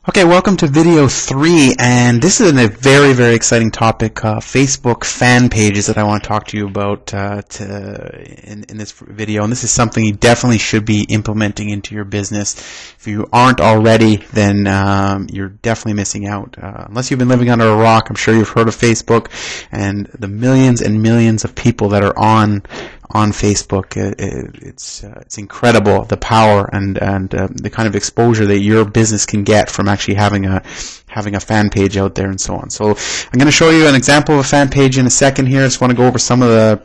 Okay, welcome to video 3, and this is a very, very exciting topic, Facebook fan pages that I want to talk to you about in this video. And this is something you definitely should be implementing into your business. If you aren't already, then you're definitely missing out. Unless you've been living under a rock, I'm sure you've heard of Facebook and the millions and millions of people that are on Facebook. It's incredible, the power and the kind of exposure that your business can get from actually having a fan page out there and so on. So I'm going to show you an example of a fan page in a second here. I just want to go over some of the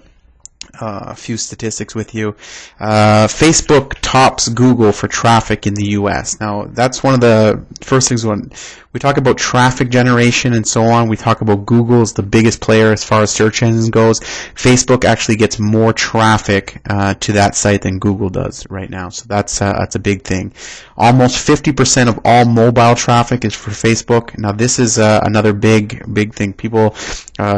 a few statistics with you. Facebook tops Google for traffic in the US. Now, that's one of the first things when we talk about traffic generation and so on. We talk about Google is the biggest player as far as search engines goes. Facebook actually gets more traffic to that site than Google does right now. So that's a big thing. Almost 50% of all mobile traffic is for Facebook. Now, this is another big thing. People,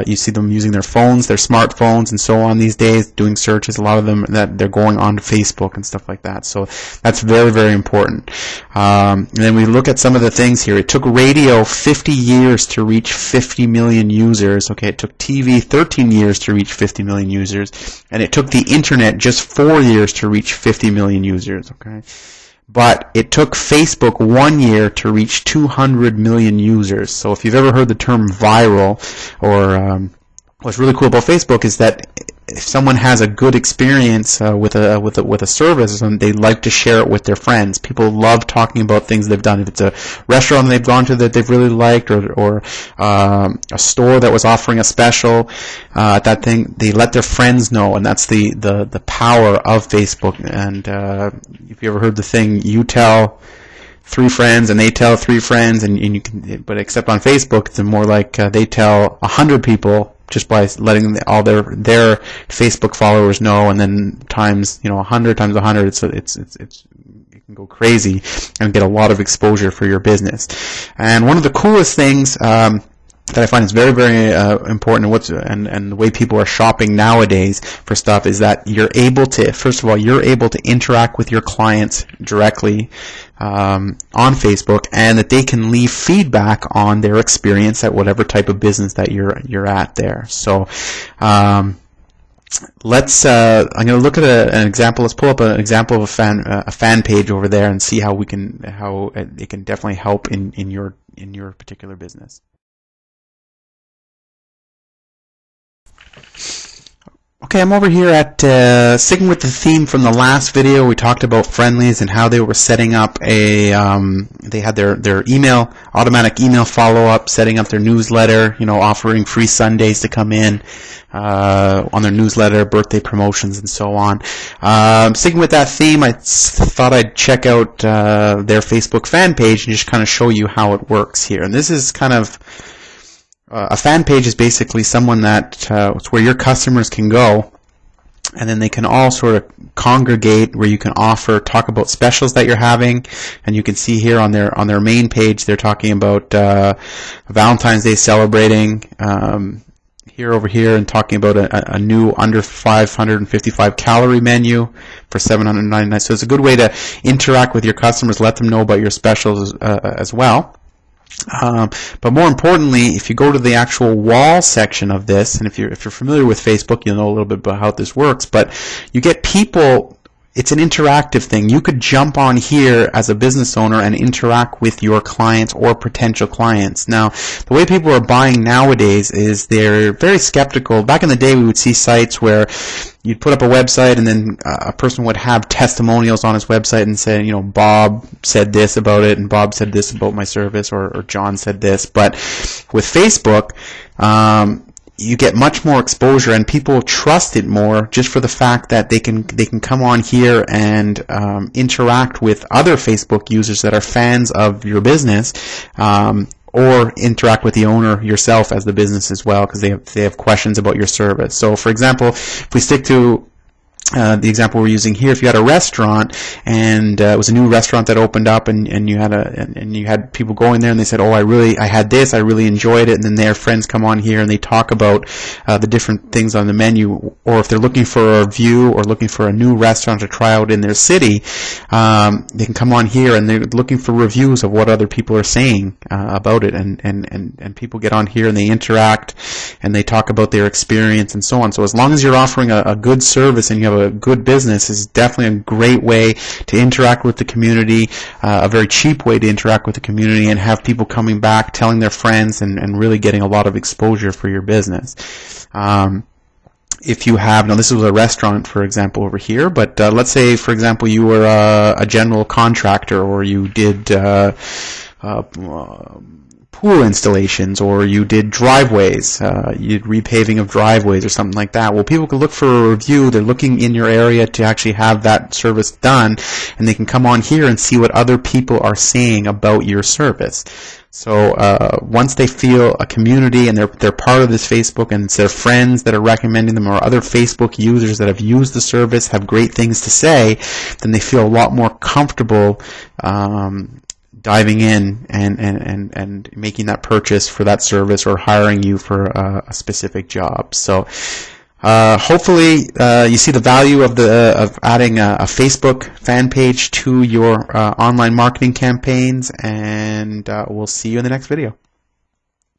you see them using their phones, their smartphones, and so on these days, doing searches. A lot of them that they're going on to Facebook and stuff like that. So that's very, very important. And then we look at some of the things here. It took radio 50 years to reach 50 million users. Okay, it took TV 13 years to reach 50 million users, and it took the internet just 4 years to reach 50 million users. Okay. But it took Facebook 1 year to reach 200 million users. So if you've ever heard the term viral, or what's really cool about Facebook is that if someone has a good experience with a service, and they like to share it with their friends. People love talking about things they've done. If it's a restaurant they've gone to that they've really liked, or a store that was offering a special, that thing, they let their friends know, and that's the power of Facebook. And if you ever heard the thing, you tell 3 friends and they tell 3 friends, and you can, but except on Facebook, it's more like they tell 100 people just by letting all their Facebook followers know, and then times 100 times 100, it's you can go crazy and get a lot of exposure for your business. And one of the coolest things that I find is very, very important, and the way people are shopping nowadays for stuff is that you're able to, first of all, you're able to interact with your clients directly on Facebook, and that they can leave feedback on their experience at whatever type of business that you're at there. So let's I'm going to look at an example. Let's pull up an example of a fan page over there and see how it can definitely help in your particular business. Okay, I'm over here at sticking with the theme from the last video. We talked about Friendlies and how they were setting up they had their automatic email follow-up, setting up their newsletter, offering free Sundays to come in on their newsletter, birthday promotions, and so on. Sticking with that theme, I thought I'd check out their Facebook fan page and just kind of show you how it works here. And this is kind of a fan page is basically someone it's where your customers can go, and then they can all sort of congregate where you can talk about specials that you're having. And you can see here on their main page, they're talking about Valentine's Day celebrating over here, and talking about a new under 555 calorie menu for $799. So it's a good way to interact with your customers, let them know about your specials as well. But more importantly, if you go to the actual wall section of this, and if you're familiar with Facebook, you'll know a little bit about how this works, but you get people. It's an interactive thing. You could jump on here as a business owner and interact with your clients or potential clients. Now, the way people are buying nowadays is they're very skeptical. Back in the day, we would see sites where you'd put up a website, and then a person would have testimonials on his website and say, Bob said this about it, and Bob said this about my service, or John said this. But with Facebook, you get much more exposure, and people trust it more just for the fact that they can come on here and interact with other Facebook users that are fans of your business, or interact with the owner yourself as the business as well, because they have questions about your service. So, for example, if we stick to the example we're using here, if you had a restaurant and it was a new restaurant that opened up, and you had people going there and they said, oh, I had this, I really enjoyed it, and then their friends come on here and they talk about the different things on the menu, or if they're looking for a review or looking for a new restaurant to try out in their city, they can come on here and they're looking for reviews of what other people are saying about it, and people get on here and they interact and they talk about their experience and so on. So as long as you're offering a good service and you have a good business, is definitely a great way to interact with the community, a very cheap way to interact with the community, and have people coming back, telling their friends, and really getting a lot of exposure for your business. If you have, now this was a restaurant, for example, over here, but let's say, for example, you were a general contractor, or you did pool installations, or you did driveways, you did repaving of driveways or something like that. Well, people can look for a review. They're looking in your area to actually have that service done, and they can come on here and see what other people are saying about your service. So once they feel a community and they're part of this Facebook, and it's their friends that are recommending them, or other Facebook users that have used the service, have great things to say, then they feel a lot more comfortable diving in and making that purchase for that service, or hiring you for a specific job. So hopefully you see the value of adding a Facebook fan page to your online marketing campaigns, and we'll see you in the next video.